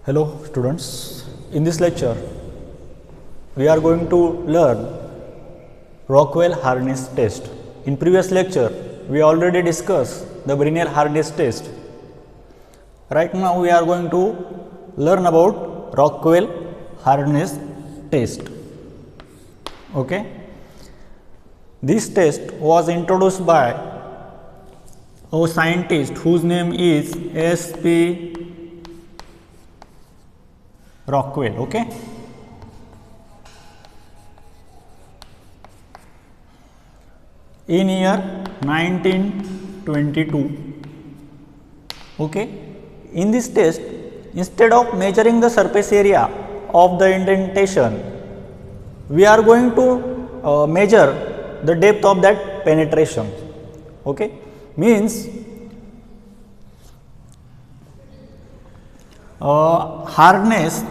Hello students, in this lecture we are going to learn Rockwell hardness test. In previous lecture we already discussed the Brinell hardness test. Right now we are going to learn about Rockwell hardness test. Okay. This test was introduced by a scientist whose name is S.P. Rockwell. Okay. In year 1922. Okay. In this test, instead of measuring the surface area of the indentation, we are going to measure the depth of that penetration. Okay. Means hardness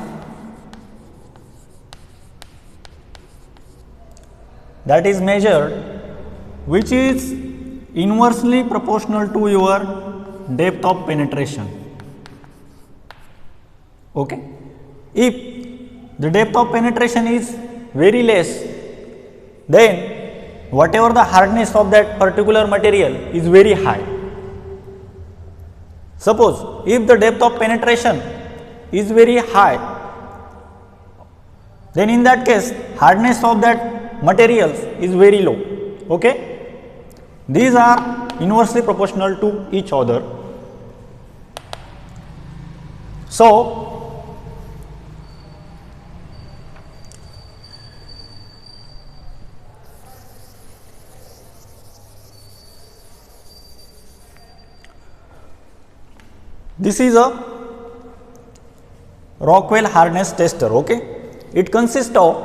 that is measured which is inversely proportional to your depth of penetration. Okay. If the depth of penetration is very less, then whatever the hardness of that particular material is very high. Suppose if the depth of penetration is very high, then in that case hardness of that materials is very low. Okay. These are inversely proportional to each other. So this is a Rockwell hardness tester. Okay. It consists of,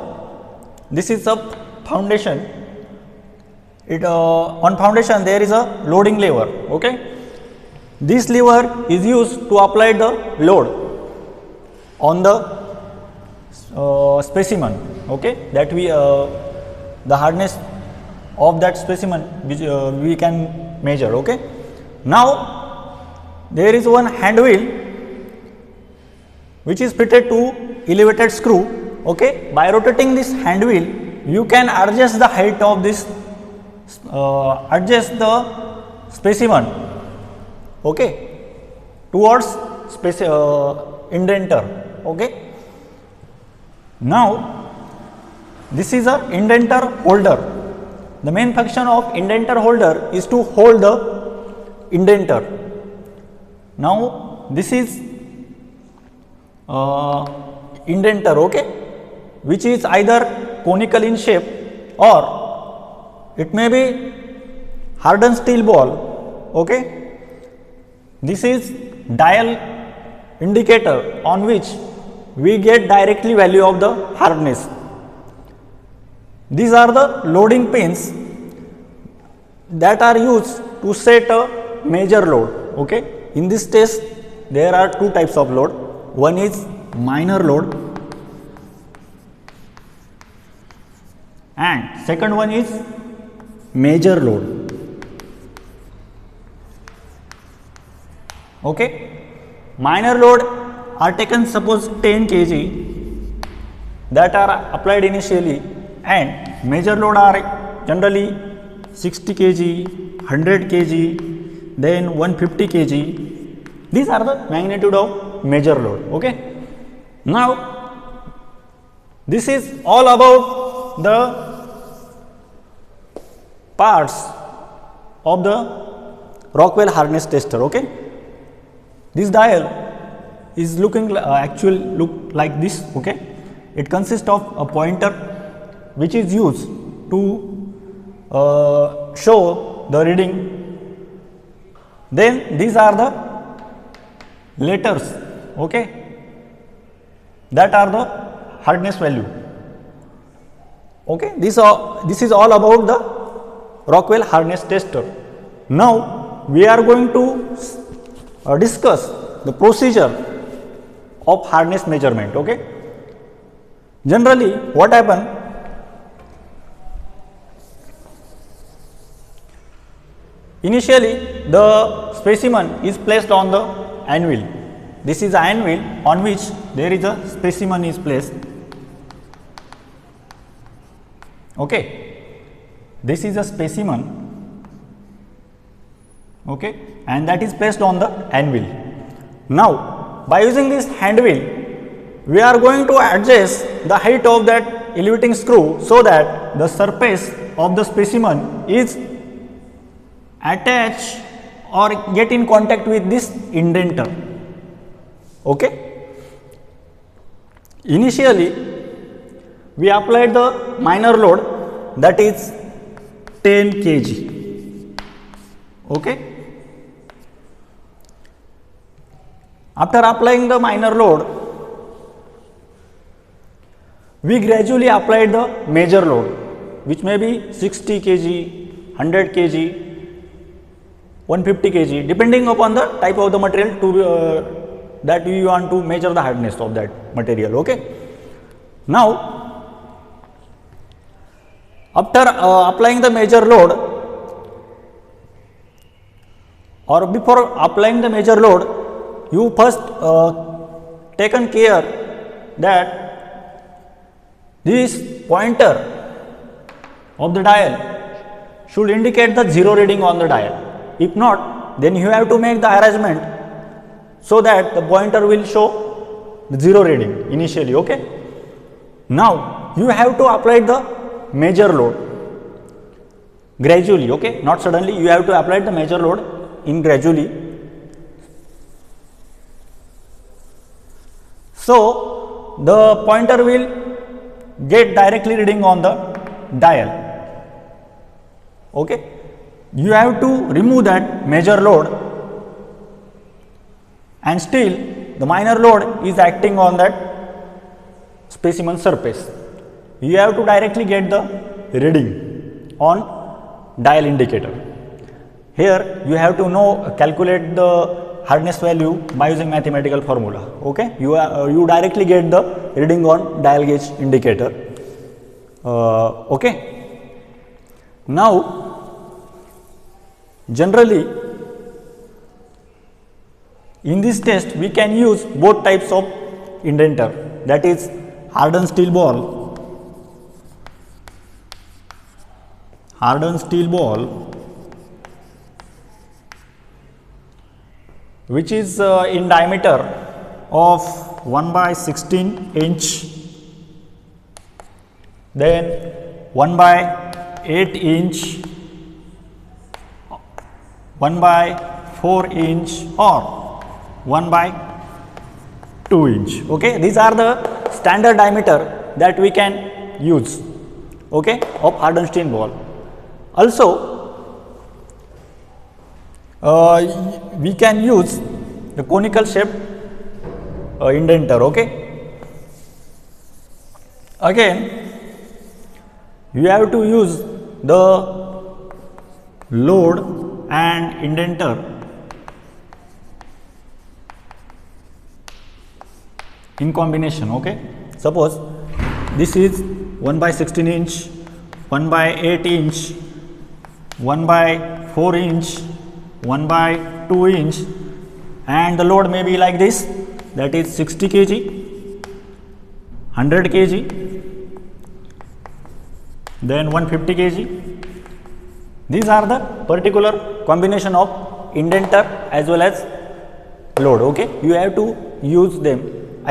this is a foundation. On foundation there is a loading lever. Okay. This lever is used to apply the load on the specimen. Okay. That we the hardness of that specimen which we can measure. Okay. Now there is one hand wheel which is fitted to elevated screw. Okay. By rotating this hand wheel, you can adjust the height of this, adjust the specimen. Okay. Towards indenter. Okay. Now this is a indenter holder. The main function of indenter holder is to hold the indenter. Now this is indenter. Okay, which is either conical in shape or it may be hardened steel ball. Okay. This is dial indicator on which we get directly value of the hardness. These are the loading pins that are used to set a major load. Okay. In this test there are two types of load. One is minor load and second one is major load. Okay. Minor load are taken, suppose 10 kg that are applied initially, and major load are generally 60 kg, 100 kg, then 150 kg. These are the magnitude of major load. Okay. Now this is all about the parts of the Rockwell hardness tester. Okay. This dial is looking actually look like this. Okay. It consists of a pointer which is used to show the reading. Then these are the letters. Okay, that are the hardness value. Okay. This is all about the Rockwell hardness tester. Now we are going to discuss the procedure of hardness measurement. Okay. Generally what happen, initially the specimen is placed on the anvil. this is iron wheel on which there is a specimen is placed. Okay, this is a specimen, okay, and that is placed on the anvil. Now, by using this hand wheel, we are going to adjust the height of that elevating screw so that the surface of the specimen is attached or get in contact with this indenter. Okay. Initially, we applied the minor load, that is 10 kg. Okay. After applying the minor load, we gradually applied the major load, which may be 60 kg, 100 kg, 150 kg, depending upon the type of the material to that we want to measure the hardness of that material. Okay. Now, after applying the major load, or before applying the major load, you first taken care that this pointer of the dial should indicate the 0 reading on the dial. If not, then you have to make the arrangement so that the pointer will show the 0 reading initially. Okay. Now, you have to apply the major load gradually. Okay, not suddenly, you have to apply the major load in gradually. So, the pointer will get directly reading on the dial. Okay. You have to remove that major load, and still the minor load is acting on that specimen surface. You have to directly get the reading on dial indicator. Here you have to calculate the hardness value by using mathematical formula. Okay, you directly get the reading on dial gauge indicator. Okay. Now, generally in this test we can use both types of indenter, that is hardened steel ball, which is in diameter of 1/16 inch, then 1/8 inch, 1/4 inch, or 1/2 inch. Okay, these are the standard diameter that we can use, okay, of hardened steel ball. Also, we can use the conical shaped indenter. Okay. Again, you have to use the load and indenter in combination. Okay. Suppose this is 1/16 inch, 1/8 inch, 1/4 inch, 1/2 inch, and the load may be like this, that is 60 kg, 100 kg, then 150 kg. These are the particular combination of indenter as well as load. Okay, you have to use them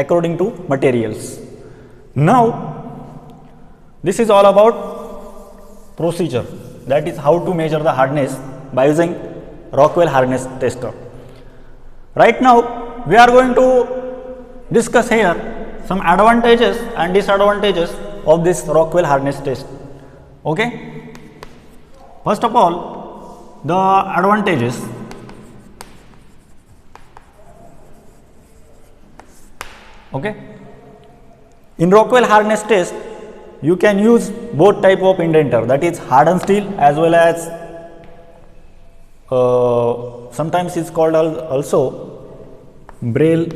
according to materials. Now, this is all about procedure, that is how to measure the hardness by using Rockwell hardness tester. Right now, we are going to discuss here some advantages and disadvantages of this Rockwell hardness test. Okay. First of all, the advantages. Okay. In Rockwell hardness test, you can use both type of indenter, that is hardened steel as well as sometimes it's called also Braille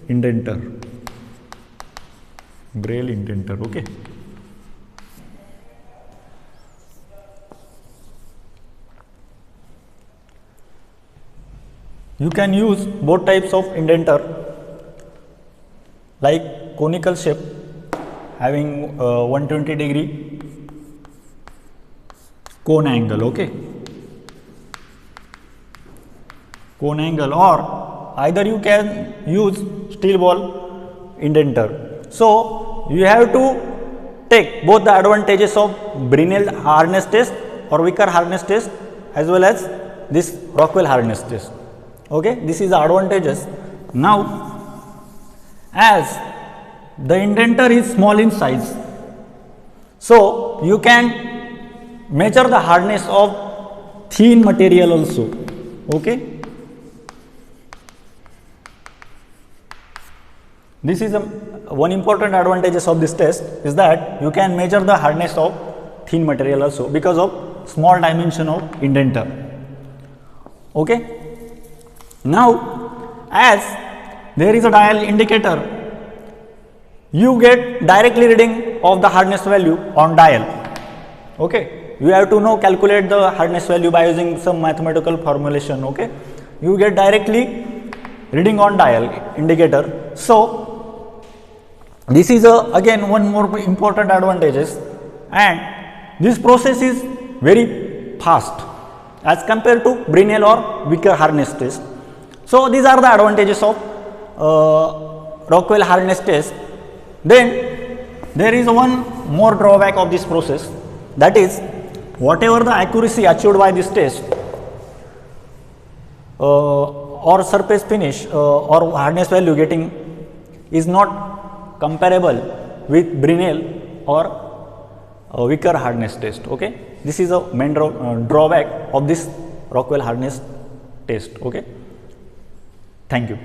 indenter. Okay. You can use both types of indenter like conical shape having 120-degree cone angle, okay, cone angle, or either you can use steel ball indenter. So you have to take both the advantages of Brinell hardness test or Vickers hardness test as well as this Rockwell hardness test. Okay, this is the advantages. Now, as the indenter is small in size, so you can measure the hardness of thin material also. Okay, this is one important advantages of this test is that you can measure the hardness of thin material also because of small dimension of indenter. Okay. Now, as there is a dial indicator, you get directly reading of the hardness value on dial. Okay, you have to know calculate the hardness value by using some mathematical formulation. Okay, you get directly reading on dial indicator. So this is again one more important advantages, and this process is very fast as compared to Brinell or Vickers hardness test. So these are the advantages of Rockwell hardness test. Then there is one more drawback of this process, that is whatever the accuracy achieved by this test or surface finish or hardness value getting is not comparable with Brinell or Vickers hardness test. Okay, this is a main drawback of this Rockwell hardness test. Okay, thank you.